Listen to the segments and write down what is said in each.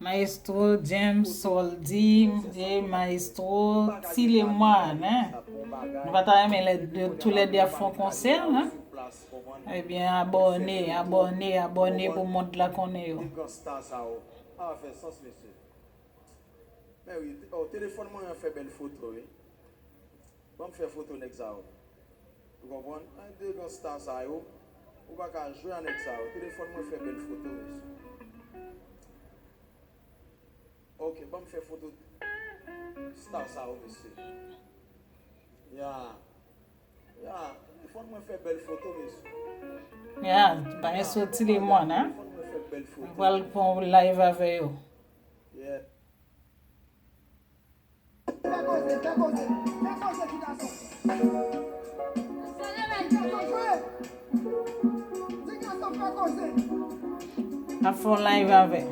Maestro James Soldi et Maestro Tilemoine. Hein? Nous va tous les deux font concert. Hein? Eh bien, abonnez pour montrer la qu'on est. Ah, fait sens, monsieur. Mais oui, au téléphone, moi, on fait belle photo, oui. Bon, faire photo next hour. Vous comprenez? Deux grands stars, ça, yo. Ou pas qu'à jouer en next hour. Téléphone, moi, fait belle photo, monsieur. Ok, bon, faire photo stars, ça, monsieur. Téléphone, moi, fait belle photo, monsieur. Pas sorti les mois, hein? Téléphone, moi, fait belle photo. Voilà pour live avec eux. Yeah. À fond live avec.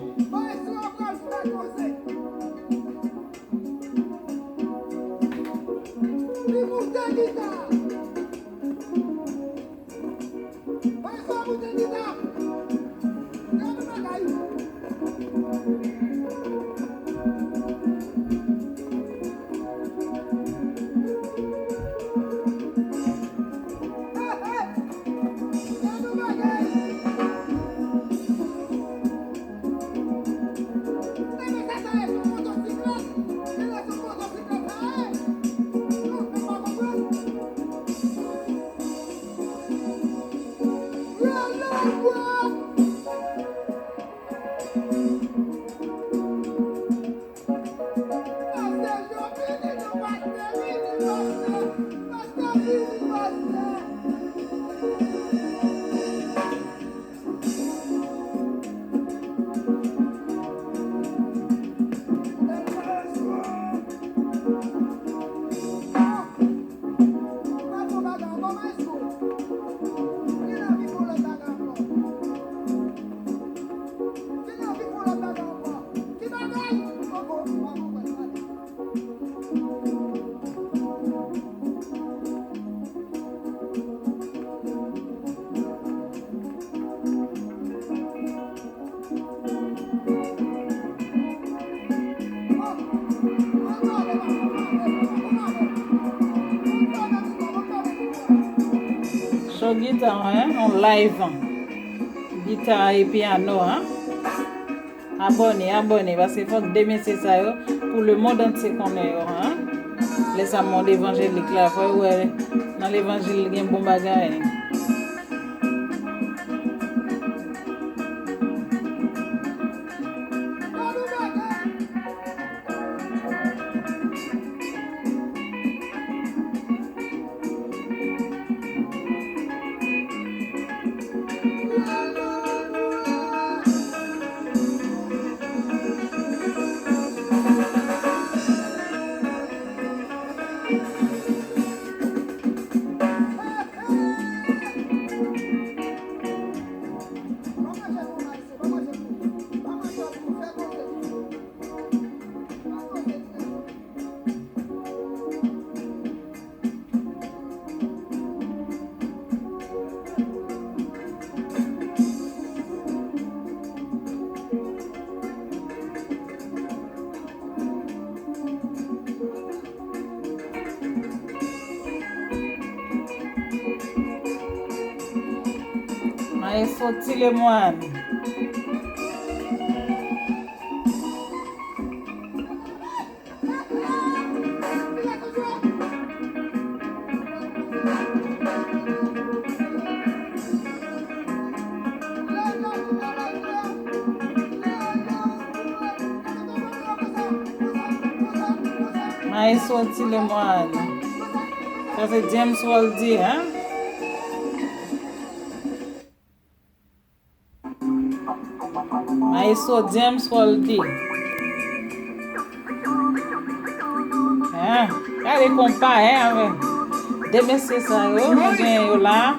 Show guitare, hein? En live. Guitare et piano, hein? Abonnez, parce qu'il faut que demain c'est ça, pour le monde entier qu'on est, hein? Les amants évangéliques là, ouais, dans l'évangile, il y a un bon bagage. Maestro Tilemoine. Maestro Tilemoine. Ça c'est James Waldy, hein? Maestro James Waldy. Hein? Allez, compas, hein? Demain c'est ça, yo là.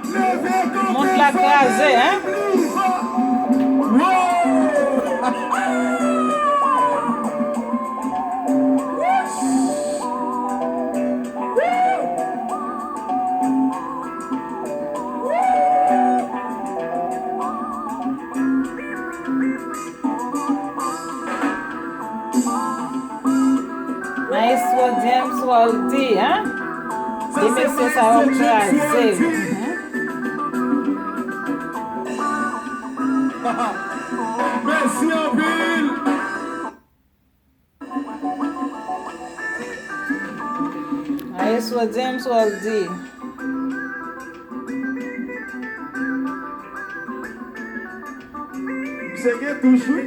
Monte la crasée, hein? Maestro James Waldy, hein? Des messieurs ça va craser. Merci en ville. Maestro James Waldy. C'est que touche, oui.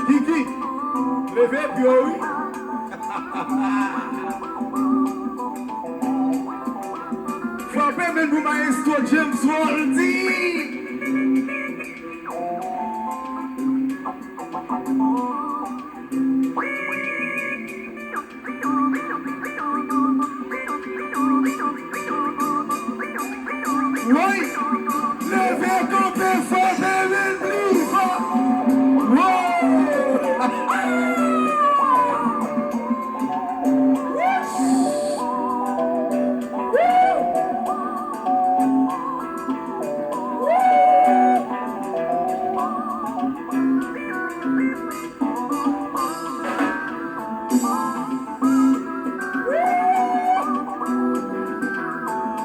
Kiki, levez puis oui. Frappez même pour Maestro James Waldy. Oui, levez comme des femmes et les blues.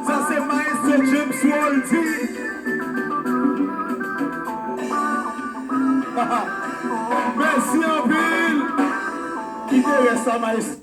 Ça c'est Maestro James Waldy. Merci en ville. Qui te reste à Maestro?